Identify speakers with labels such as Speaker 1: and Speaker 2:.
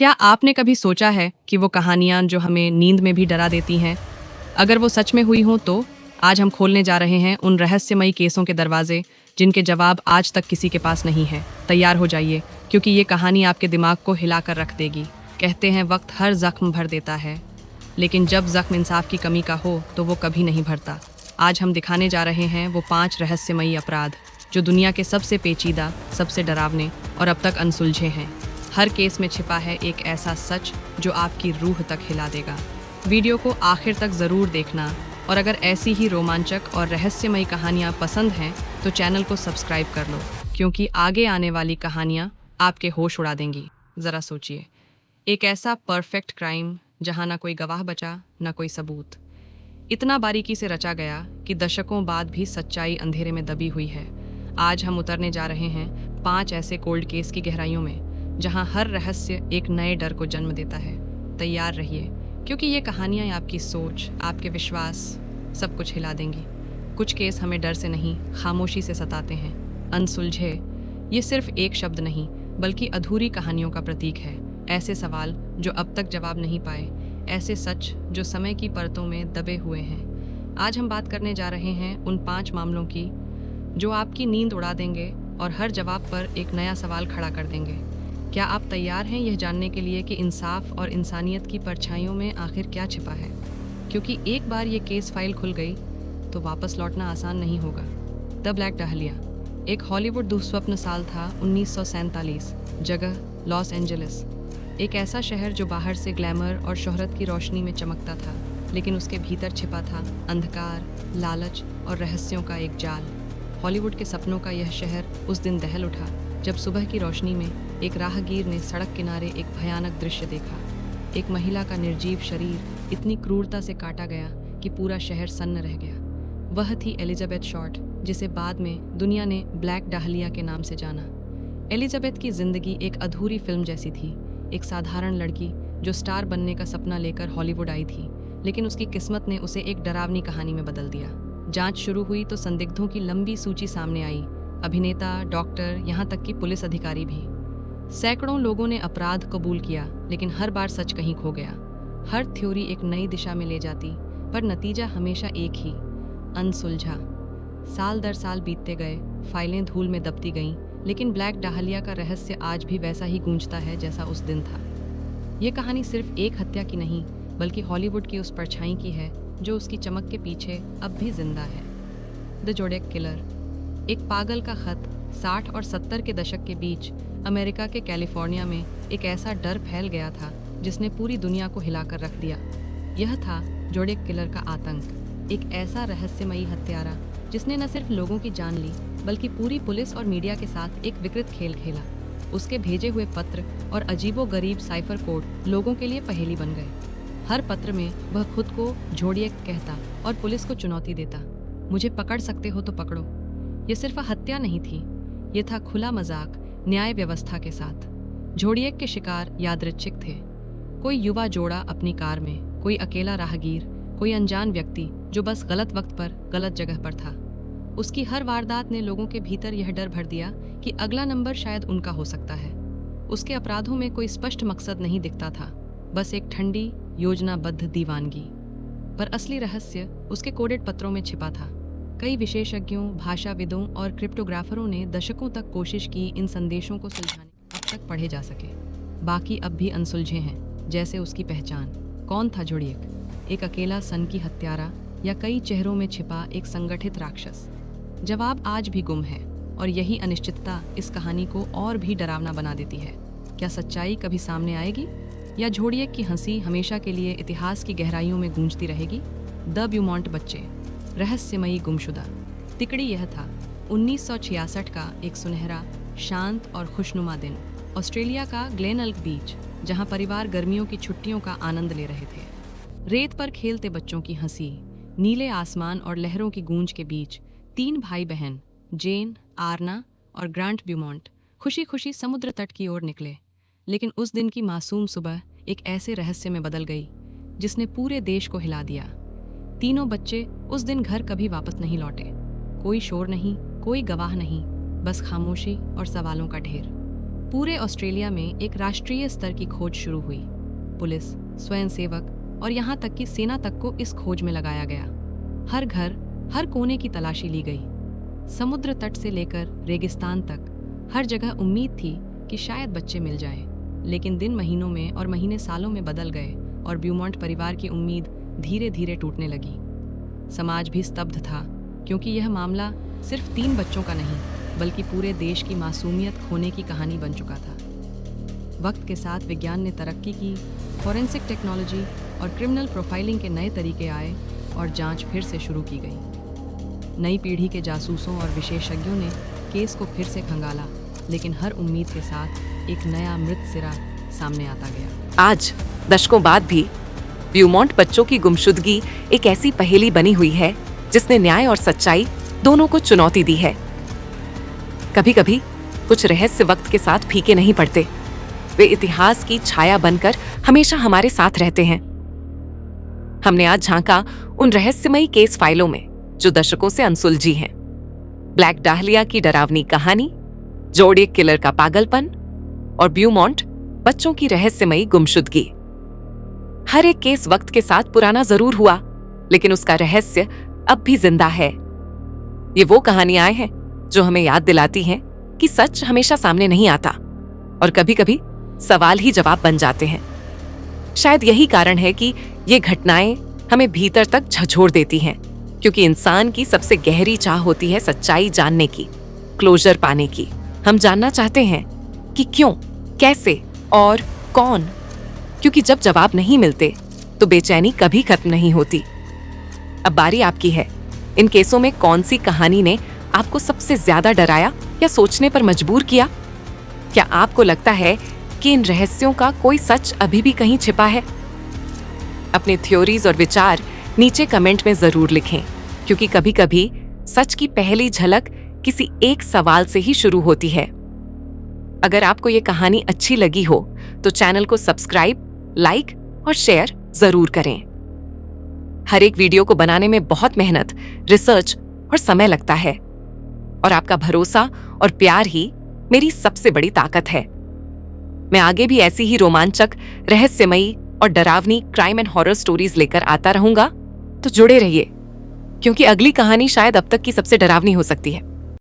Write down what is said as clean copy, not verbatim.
Speaker 1: क्या आपने कभी सोचा है कि वो कहानियाँ जो हमें नींद में भी डरा देती हैं, अगर वो सच में हुई हों तो? आज हम खोलने जा रहे हैं उन रहस्यमयी केसों के दरवाजे जिनके जवाब आज तक किसी के पास नहीं है। तैयार हो जाइए, क्योंकि ये कहानी आपके दिमाग को हिला कर रख देगी। कहते हैं वक्त हर जख्म भर देता है, लेकिन जब जख्म इंसाफ की कमी का हो तो वो कभी नहीं भरता। आज हम दिखाने जा रहे हैं वो 5 रहस्यमयी अपराध जो दुनिया के सबसे पेचीदा, सबसे डरावने और अब तक अनसुलझे हैं। हर केस में छिपा है एक ऐसा सच जो आपकी रूह तक हिला देगा। वीडियो को आखिर तक ज़रूर देखना, और अगर ऐसी ही रोमांचक और रहस्यमयी कहानियाँ पसंद हैं तो चैनल को सब्सक्राइब कर लो, क्योंकि आगे आने वाली कहानियाँ आपके होश उड़ा देंगी। ज़रा सोचिए, एक ऐसा परफेक्ट क्राइम जहाँ ना कोई गवाह बचा, ना कोई सबूत, इतना बारीकी से रचा गया कि दशकों बाद भी सच्चाई अंधेरे में दबी हुई है। आज हम उतरने जा रहे हैं 5 ऐसे कोल्ड केस की गहराइयों में जहां हर रहस्य एक नए डर को जन्म देता है। तैयार रहिए, क्योंकि ये कहानियां आपकी सोच, आपके विश्वास, सब कुछ हिला देंगी। कुछ केस हमें डर से नहीं, खामोशी से सताते हैं। अनसुलझे ये सिर्फ एक शब्द नहीं, बल्कि अधूरी कहानियों का प्रतीक है। ऐसे सवाल जो अब तक जवाब नहीं पाए, ऐसे सच जो समय की परतों में दबे हुए हैं। आज हम बात करने जा रहे हैं उन 5 मामलों की जो आपकी नींद उड़ा देंगे और हर जवाब पर एक नया सवाल खड़ा कर देंगे। क्या आप तैयार हैं यह जानने के लिए कि इंसाफ और इंसानियत की परछाइयों में आखिर क्या छिपा है? क्योंकि एक बार ये केस फाइल खुल गई तो वापस लौटना आसान नहीं होगा। द ब्लैक डाहलिया एक हॉलीवुड दुःस्वप्न साल था 1947। जगह लॉस एंजलिस, एक ऐसा शहर जो बाहर से ग्लैमर और शोहरत की रोशनी में चमकता था, लेकिन उसके भीतर छिपा था अंधकार, लालच और रहस्यों का एक जाल। हॉलीवुड के सपनों का यह शहर उस दिन दहल उठा जब सुबह की रोशनी में एक राहगीर ने सड़क किनारे एक भयानक दृश्य देखा। एक महिला का निर्जीव शरीर इतनी क्रूरता से काटा गया कि पूरा शहर सन्न रह गया। वह थी एलिजाबेथ शॉर्ट, जिसे बाद में दुनिया ने ब्लैक डाहलिया के नाम से जाना। एलिजाबेथ की जिंदगी एक अधूरी फिल्म जैसी थी। एक साधारण लड़की जो स्टार बनने का सपना लेकर हॉलीवुड आई थी, लेकिन उसकी किस्मत ने उसे एक डरावनी कहानी में बदल दिया। जांच शुरू हुई तो संदिग्धों की लंबी सूची सामने आई। अभिनेता, डॉक्टर, यहाँ तक कि पुलिस अधिकारी भी। सैकड़ों लोगों ने अपराध कबूल किया, लेकिन हर बार सच कहीं खो गया। हर थ्योरी एक नई दिशा में ले जाती, पर नतीजा हमेशा एक ही, अनसुलझा। साल दर साल बीतते गए, फाइलें धूल में दबती गईं, लेकिन ब्लैक डाहलिया का रहस्य आज भी वैसा ही गूंजता है जैसा उस दिन था। ये कहानी सिर्फ एक हत्या की नहीं, बल्कि हॉलीवुड की उस परछाई की है जो उसकी चमक के पीछे अब भी जिंदा है। द जोडेक किलर, एक पागल का खत। 60 और 70 के दशक के बीच अमेरिका के कैलिफोर्निया में एक ऐसा डर फैल गया था जिसने पूरी दुनिया को हिलाकर रख दिया। यह था जोडेक किलर का आतंक, एक ऐसा रहस्यमयी हत्यारा जिसने न सिर्फ लोगों की जान ली, बल्कि पूरी पुलिस और मीडिया के साथ एक विकृत खेल खेला। उसके भेजे हुए पत्र और अजीबोगरीब साइफर कोड लोगों के लिए पहेली बन गए। हर पत्र में वह खुद को जोडिएक कहता और पुलिस को चुनौती देता, मुझे पकड़ सकते हो तो पकड़ो। ये सिर्फ हत्या नहीं थी, ये था खुला मजाक न्याय व्यवस्था के साथ। जोडिएक के शिकार यादृच्छिक थे। कोई युवा जोड़ा अपनी कार में, कोई अकेला राहगीर, कोई अनजान व्यक्ति जो बस गलत वक्त पर गलत जगह पर था। उसकी हर वारदात ने लोगों के भीतर यह डर भर दिया कि अगला नंबर शायद उनका हो सकता है। उसके अपराधों में कोई स्पष्ट मकसद नहीं दिखता था, बस एक ठंडी योजनाबद्ध दीवानगी। पर असली रहस्य उसके कोडेड पत्रों में छिपा था। कई विशेषज्ञों, भाषाविदों और क्रिप्टोग्राफरों ने दशकों तक कोशिश की इन संदेशों को सुलझाने, अब तक पढ़े जा सके। बाकी अब भी अनसुलझे हैं, जैसे उसकी पहचान। कौन था जोडिएक? एक अकेला सनकी हत्यारा या कई चेहरों में छिपा एक संगठित राक्षस? जवाब आज भी गुम है, और यही अनिश्चितता इस कहानी को और भी डरावना बना देती है। क्या सच्चाई कभी सामने आएगी, या जोडिएक की हंसी हमेशा के लिए इतिहास की गहराइयों में गूंजती रहेगी? द ब्यूमॉन्ट बच्चे, रहस्यमयी गुमशुदा। तिकड़ी यह था 1966 का एक सुनहरा, शांत और खुशनुमा दिन। ऑस्ट्रेलिया का ग्लेनल्क बीच, जहां परिवार गर्मियों की छुट्टियों का आनंद ले रहे थे। रेत पर खेलते बच्चों की हंसी, नीले आसमान और लहरों की गूंज के बीच 3 भाई बहन, जेन, आर्ना और ग्रांट ब्यूमॉन्ट, खुशी खुशी समुद्र तट की ओर निकले। लेकिन उस दिन की मासूम सुबह एक ऐसे रहस्य में बदल गई जिसने पूरे देश को हिला दिया। तीनों बच्चे उस दिन घर कभी वापस नहीं लौटे। कोई शोर नहीं, कोई गवाह नहीं, बस खामोशी और सवालों का ढेर। पूरे ऑस्ट्रेलिया में एक राष्ट्रीय स्तर की खोज शुरू हुई। पुलिस, स्वयंसेवक और यहाँ तक कि सेना तक को इस खोज में लगाया गया। हर घर, हर कोने की तलाशी ली गई। समुद्र तट से लेकर रेगिस्तान तक हर जगह उम्मीद थी कि शायद बच्चे मिल जाएं। लेकिन दिन महीनों में और महीने सालों में बदल गए और ब्यूमॉन्ट परिवार की उम्मीद धीरे धीरे टूटने लगी। समाज भी स्तब्ध था, क्योंकि यह मामला सिर्फ 3 बच्चों का नहीं बल्कि पूरे देश की मासूमियत खोने की कहानी बन चुका था। वक्त के साथ विज्ञान ने तरक्की की, फॉरेंसिक टेक्नोलॉजी और क्रिमिनल प्रोफाइलिंग के नए तरीके आए और जांच फिर से शुरू की गई। नई पीढ़ी के जासूसों और विशेषज्ञों ने केस को फिर से खंगाला, लेकिन हर उम्मीद के साथ एक नया मृत सिरा सामने आता गया।
Speaker 2: आज दशकों बाद भी ब्यूमॉन्ट बच्चों की गुमशुदगी एक ऐसी पहेली बनी हुई है जिसने न्याय और सच्चाई दोनों को चुनौती दी है। कभी कभी कुछ रहस्य वक्त के साथ फीके नहीं पड़ते, वे इतिहास की छाया बनकर हमेशा हमारे साथ रहते हैं। हमने आज झांका उन रहस्यमयी केस फाइलों में जो दशकों से अनसुलझी हैं। ब्लैक डाहलिया की डरावनी कहानी, जोडियक किलर का पागलपन और ब्यूमॉन्ट बच्चों की रहस्यमयी गुमशुदगी। हर एक केस वक्त के साथ पुराना जरूर हुआ, लेकिन उसका रहस्य अब भी जिंदा है। ये वो कहानियां हैं जो हमें याद दिलाती हैं कि सच हमेशा सामने नहीं आता और कभी-कभी सवाल ही जवाब बन जाते हैं। शायद यही कारण है कि ये घटनाएं हमें भीतर तक झकझोर देती हैं, क्योंकि इंसान की सबसे गहरी चाह होती है सच्चाई जानने की, क्लोजर पाने की। हम जानना चाहते हैं कि क्यों, कैसे और कौन, क्योंकि जब जवाब नहीं मिलते तो बेचैनी कभी खत्म नहीं होती। अब बारी आपकी है। इन केसों में कौन सी कहानी ने आपको सबसे ज्यादा डराया या सोचने पर मजबूर किया? क्या आपको लगता है कि इन रहस्यों का कोई सच अभी भी कहीं छिपा है? अपने थ्योरीज और विचार नीचे कमेंट में जरूर लिखें, क्योंकि कभी कभी सच की पहली झलक किसी एक सवाल से ही शुरू होती है। अगर आपको ये कहानी अच्छी लगी हो तो चैनल को सब्सक्राइब, लाइक और शेयर जरूर करें। हर एक वीडियो को बनाने में बहुत मेहनत, रिसर्च और समय लगता है, और आपका भरोसा और प्यार ही मेरी सबसे बड़ी ताकत है। मैं आगे भी ऐसी ही रोमांचक, रहस्यमयी और डरावनी क्राइम एंड हॉरर स्टोरीज लेकर आता रहूंगा, तो जुड़े रहिए, क्योंकि अगली कहानी शायद अब तक की सबसे डरावनी हो सकती है।